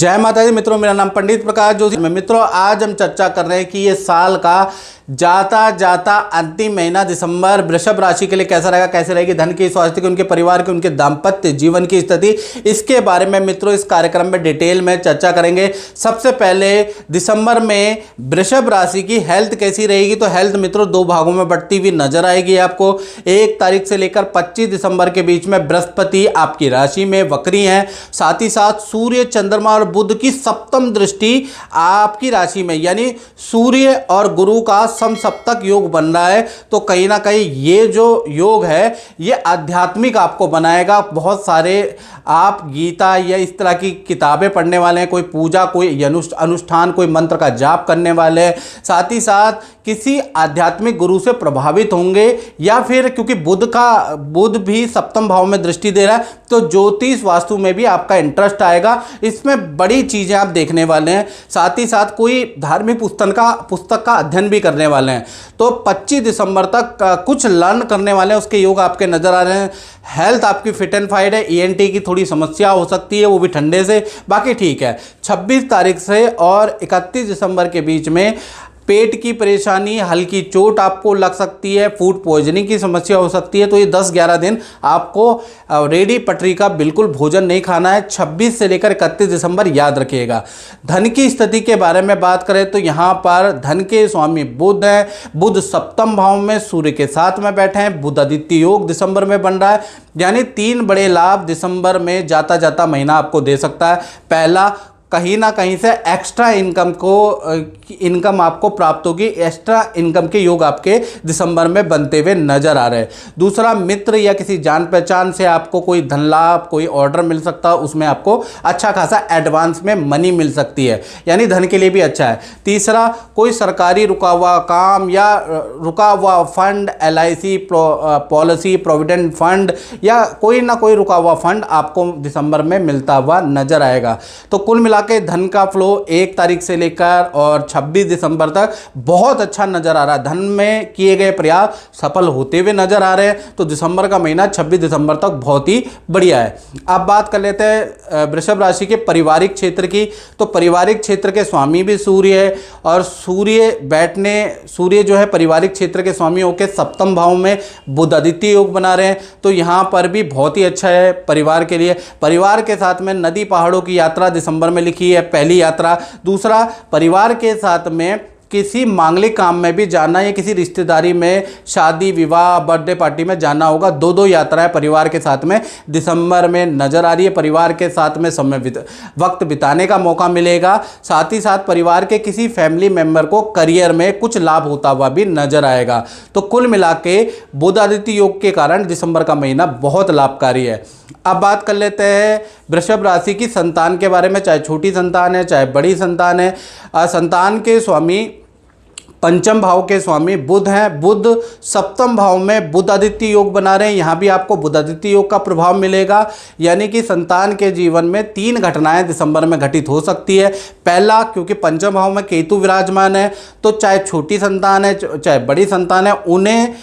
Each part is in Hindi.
जय माता दी मित्रों, मेरा नाम पंडित प्रकाश जोशी। मित्रों, आज हम चर्चा कर रहे हैं कि ये साल का जाता जाता अंतिम महीना दिसंबर वृषभ राशि के लिए कैसा रहेगा, कैसे रहेगी धन की, स्वास्थ्य की, उनके परिवार की, उनके दाम्पत्य जीवन की स्थिति। इसके बारे में मित्रों इस कार्यक्रम में डिटेल में चर्चा करेंगे। सबसे पहले दिसंबर में वृषभ राशि की हेल्थ कैसी रहेगी, तो हेल्थ मित्रों दो भागों में बढ़ती हुई नजर आएगी आपको। 1 तारीख से लेकर 25 दिसंबर के बीच में बृहस्पति आपकी राशि में वक्री हैं, साथ ही साथ सूर्य, चंद्रमा और बुध की सप्तम दृष्टि आपकी राशि में, यानी सूर्य और गुरु का समसप्तक योग बन रहा है। तो कहीं ना कहीं ये जो योग है ये आध्यात्मिक आपको बनाएगा। बहुत सारे आप गीता या इस तरह की किताबें पढ़ने वाले हैं, कोई पूजा, कोई अनुष्ठान, कोई मंत्र का जाप करने वाले हैं, साथ ही साथ किसी आध्यात्मिक गुरु से प्रभावित होंगे, या फिर क्योंकि बुध भी सप्तम भाव में दृष्टि दे रहा है तो ज्योतिष वास्तु में भी आपका इंटरेस्ट आएगा। इसमें बड़ी चीजें आप देखने वाले हैं, साथ ही साथ कोई धार्मिक पुस्तक का अध्ययन भी करने वाले हैं। तो 25 दिसंबर तक कुछ लर्न करने वाले हैं, उसके योग आपके नजर आ रहे हैं। हेल्थ आपकी फिट एंड फाइट है। ईएनटी की थोड़ी समस्या हो सकती है, वो भी ठंडे से, बाकी ठीक है। 26 तारीख से और 31 दिसंबर के बीच में पेट की परेशानी, हल्की चोट आपको लग सकती है, फूड पॉइजनिंग की समस्या हो सकती है। तो ये 10-11 दिन आपको रेडी पटरी का बिल्कुल भोजन नहीं खाना है। 26 से लेकर 31 दिसंबर याद रखिएगा। धन की स्थिति के बारे में बात करें तो यहाँ पर धन के स्वामी बुध हैं। बुध सप्तम भाव में सूर्य के साथ में बैठे हैं। बुध आदित्य योग दिसंबर में बन रहा है, यानी 3 बड़े लाभ दिसंबर में जाता जाता महीना आपको दे सकता है। पहला, कहीं ना कहीं से एक्स्ट्रा इनकम आपको प्राप्त होगी। एक्स्ट्रा इनकम के योग आपके दिसंबर में बनते हुए नजर आ रहे हैं। दूसरा, मित्र या किसी जान पहचान से आपको कोई धन लाभ, कोई ऑर्डर मिल सकता है, उसमें आपको अच्छा खासा एडवांस में मनी मिल सकती है, यानी धन के लिए भी अच्छा है। तीसरा, कोई सरकारी रुका हुआ काम या रुका हुआ fund, LIC policy, provident fund या कोई ना कोई रुका हुआ फंड आपको दिसंबर में मिलता हुआ नजर आएगा। तो कुल मिला के धन का फ्लो 1 तारीख से लेकर और 26 दिसंबर तक बहुत अच्छा नजर आ रहा है। धन में किए गए प्रयास सफल होते हुए नजर आ रहे हैं। तो दिसंबर का महीना 26 दिसंबर तक बहुत ही बढ़िया है। अब बात कर लेते हैं वृषभ राशि के पारिवारिक क्षेत्र की। तो पारिवारिक क्षेत्र के स्वामी भी सूर्य है, और सूर्य जो है पारिवारिक क्षेत्र के स्वामी होकर सप्तम भाव में बुध आदित्य योग बना रहे हैं। तो यहाँ पर भी बहुत ही अच्छा है परिवार के लिए। परिवार के साथ में नदी पहाड़ों की यात्रा दिसंबर में लिखी है, पहली यात्रा। दूसरा, परिवार के साथ में किसी मांगलिक काम में भी जाना या किसी रिश्तेदारी में, शादी, विवाह, बर्थडे पार्टी में जाना होगा। 2 यात्राएं परिवार के साथ में दिसंबर में नजर आ रही है। परिवार के साथ में वक्त बिताने का मौका मिलेगा। साथ ही साथ परिवार के किसी फैमिली मेंबर को करियर में कुछ लाभ होता हुआ भी नजर आएगा। तो कुल मिला के बुध आदित्य योग के कारण दिसंबर का महीना बहुत लाभकारी है। अब बात कर लेते हैं वृषभ राशि की संतान के बारे में, चाहे छोटी संतान है चाहे बड़ी संतान है। संतान के स्वामी पंचम भाव के स्वामी बुध हैं। बुध सप्तम भाव में बुध आदित्य योग बना रहे हैं। यहाँ भी आपको बुध आदित्य योग का प्रभाव मिलेगा, यानी कि संतान के जीवन में 3 घटनाएं दिसंबर में घटित हो सकती है। पहला, क्योंकि पंचम भाव में केतु विराजमान है, तो चाहे छोटी संतान है चाहे बड़ी संतान है, उन्हें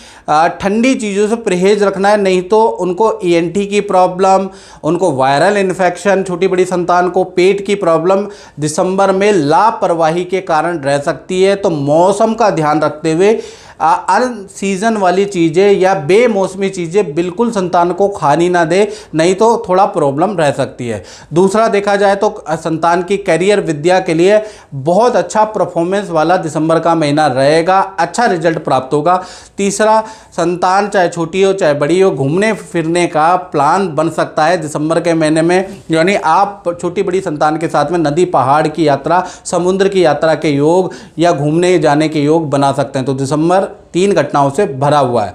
ठंडी चीज़ों से परहेज रखना है, नहीं तो उनको ENT की प्रॉब्लम, उनको वायरल इन्फेक्शन, छोटी बड़ी संतान को पेट की प्रॉब्लम दिसंबर में लापरवाही के कारण रह सकती है। तो मौसम का ध्यान रखते हुए अनसीजन वाली चीज़ें या बेमौसमी चीज़ें बिल्कुल संतान को खानी ना दे, नहीं तो थोड़ा प्रॉब्लम रह सकती है। दूसरा, देखा जाए तो संतान की करियर, विद्या के लिए बहुत अच्छा परफॉर्मेंस वाला दिसंबर का महीना रहेगा, अच्छा रिजल्ट प्राप्त होगा। तीसरा, संतान चाहे छोटी हो चाहे बड़ी हो, घूमने फिरने का प्लान बन सकता है दिसंबर के महीने में, यानी आप छोटी बड़ी संतान के साथ में नदी पहाड़ की यात्रा, समुद्र की यात्रा के योग या घूमने जाने के योग बना सकते हैं। तो दिसंबर 3 घटनाओं से भरा हुआ है।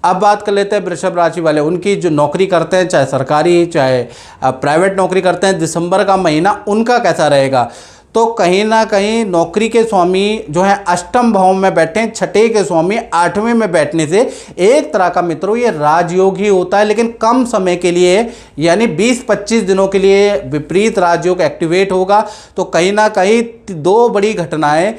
अब बात कर लेते हैं वृषभ राशि वाले, उनकी जो नौकरी करते हैं, चाहे सरकारी चाहे प्राइवेट नौकरी करते हैं, दिसंबर का महीना उनका कैसा रहेगा। तो कहीं ना कहीं नौकरी के स्वामी जो है अष्टम भाव में बैठे हैं, छठे के स्वामी 8वें में बैठने से एक तरह का मित्रों ये राजयोग ही होता है, लेकिन कम समय के लिए, यानी 20-25 दिनों के लिए विपरीत राजयोग एक्टिवेट होगा। तो कहीं ना कहीं 2 बड़ी घटनाएं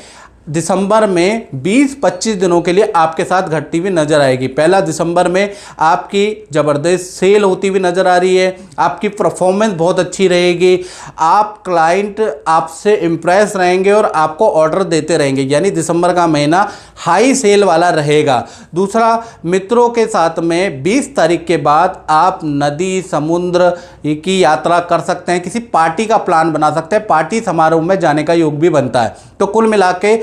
दिसंबर में 20-25 दिनों के लिए आपके साथ घटती हुई नजर आएगी। पहला दिसंबर में आपकी ज़बरदस्त सेल होती हुई नजर आ रही है, आपकी परफॉर्मेंस बहुत अच्छी रहेगी, आप क्लाइंट आपसे इम्प्रेस रहेंगे और आपको ऑर्डर देते रहेंगे, यानी दिसंबर का महीना हाई सेल वाला रहेगा। दूसरा, मित्रों के साथ में 20 तारीख के बाद आप नदी समुद्र की यात्रा कर सकते हैं, किसी पार्टी का प्लान बना सकते हैं, पार्टी समारोह में जाने का योग भी बनता है। तो कुल मिला के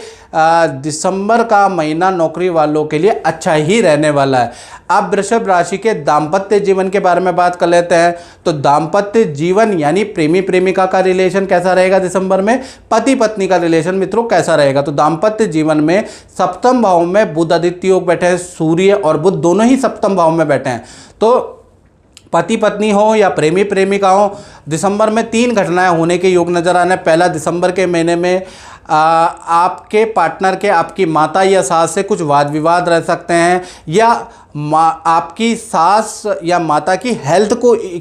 दिसंबर का महीना नौकरी वालों के लिए अच्छा ही रहने वाला है। अब वृषभ राशि के दाम्पत्य जीवन के बारे में बात कर लेते हैं। तो दाम्पत्य जीवन यानी प्रेमी प्रेमिका का रिलेशन कैसा रहेगा दिसंबर में, पति पत्नी का रिलेशन मित्रों कैसा रहेगा। तो दाम्पत्य जीवन में सप्तम भाव में बुध आदित्य योग बैठे हैं, सूर्य और बुध दोनों ही सप्तम भाव में बैठे हैं। तो पति पत्नी हो या प्रेमी प्रेमिका हो, दिसंबर में 3 घटनाएं होने के योग नजर आने। पहला, दिसंबर के महीने में आपके पार्टनर के आपकी माता या सास से कुछ वाद विवाद रह सकते हैं, या आपकी सास या माता की हेल्थ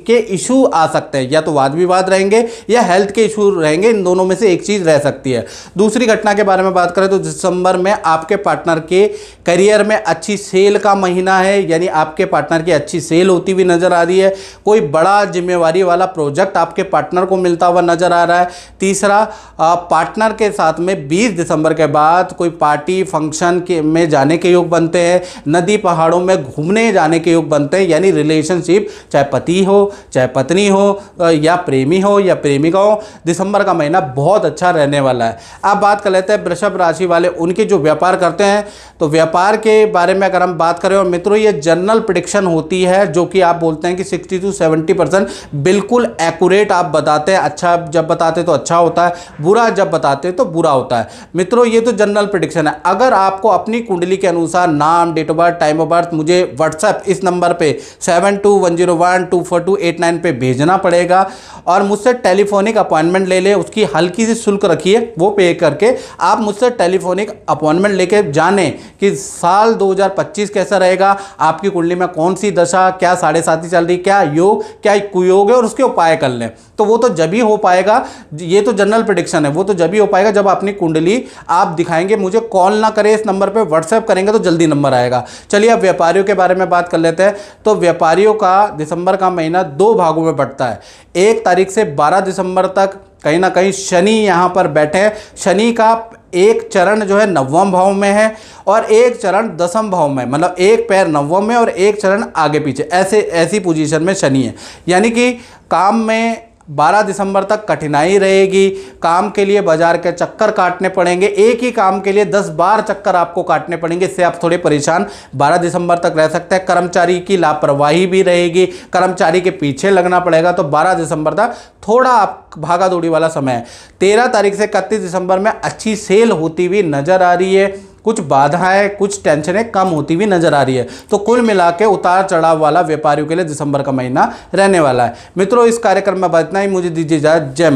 के इशू आ सकते हैं, या तो वाद विवाद रहेंगे या हेल्थ के इशू रहेंगे, इन दोनों में से एक चीज़ रह सकती है। दूसरी घटना के बारे में बात करें तो दिसंबर में आपके पार्टनर के करियर में अच्छी सेल का महीना है, यानी आपके पार्टनर की अच्छी सेल होती हुई नजर आ रही है, कोई बड़ा जिम्मेवारी वाला प्रोजेक्ट आपके पार्टनर को मिलता हुआ नजर आ रहा है। तीसरा, पार्टनर के साथ में 20 दिसंबर के बाद कोई पार्टी फंक्शन में जाने के योग बनते हैं, नदी पहाड़ों में घूमने जाने के योग बनते हैं, यानी रिलेशनशिप चाहे पति हो चाहे पत्नी हो या प्रेमी हो या प्रेमिका हो, दिसंबर का महीना बहुत अच्छा रहने वाला है। अब बात कर लेते हैं वृषभ राशि वाले उनके जो व्यापार करते हैं। तो व्यापार के बारे में अगर हम बात करें, और मित्रों ये जनरल प्रेडिक्शन होती है, जो कि आप बोलते हैं कि 60 से 70% बिल्कुल एक्यूरेट आप बताते हैं। अच्छा जब बताते तो अच्छा होता है, बुरा जब बताते तो बुरा होता है। मित्रों ये तो जनरल प्रेडिक्शन है। अगर आपको अपनी कुंडली के अनुसार नाम, date of birth, time of birth मुझे व्हाट्सएप इस नंबर पे 7210124289 पे भेजना पड़ेगा, और मुझसे टेलीफोनिक अपॉइंटमेंट ले ले। उसकी हल्की सी शुल्क रखिए, वो पे करके आप मुझसे टेलीफोनिक अपॉइंटमेंट लेके जाने कि साल 2025 कैसा रहेगा, आपकी कुंडली में कौन सी दशा, क्या 7.5 चल रही, क्या योग क्या कुयोग है, और उसके उपाय कर लें। तो वो तो जब ही हो पाएगा, ये तो जनरल प्रेडिक्शन है, वो तो जब ही हो पाएगा जब अपनी कुंडली आप दिखाएंगे। मुझे कॉल ना करें, इस नंबर पे व्हाट्सएप करेंगे तो जल्दी नंबर आएगा। चलिए अब व्यापारियों के बारे में बात कर लेते हैं। तो व्यापारियों का दिसंबर का महीना 2 भागों में बंटता है। 1 तारीख से 12 दिसंबर तक कहीं ना कहीं शनि यहाँ पर बैठे हैं। शनि का एक चरण जो है 9वें भाव में है और एक चरण 10वें भाव में, मतलब एक पैर 9वें में और एक चरण आगे पीछे, ऐसी पोजीशन में शनि है। यानी कि काम में 12 दिसंबर तक कठिनाई रहेगी, काम के लिए बाजार के चक्कर काटने पड़ेंगे, एक ही काम के लिए 10 बार चक्कर आपको काटने पड़ेंगे, इससे आप थोड़े परेशान 12 दिसंबर तक रह सकते हैं। कर्मचारी की लापरवाही भी रहेगी, कर्मचारी के पीछे लगना पड़ेगा, तो 12 दिसंबर तक थोड़ा आप भागा दौड़ी वाला समय है। 13 तारीख से 31 दिसंबर में अच्छी सेल होती हुई नजर आ रही है, कुछ बाधाएं कुछ टेंशनें कम होती हुई नजर आ रही है। तो कुल मिला के उतार चढ़ाव वाला व्यापारियों के लिए दिसंबर का महीना रहने वाला है। मित्रों इस कार्यक्रम में इतना ही, मुझे दीजिए इजाजत। जय माता।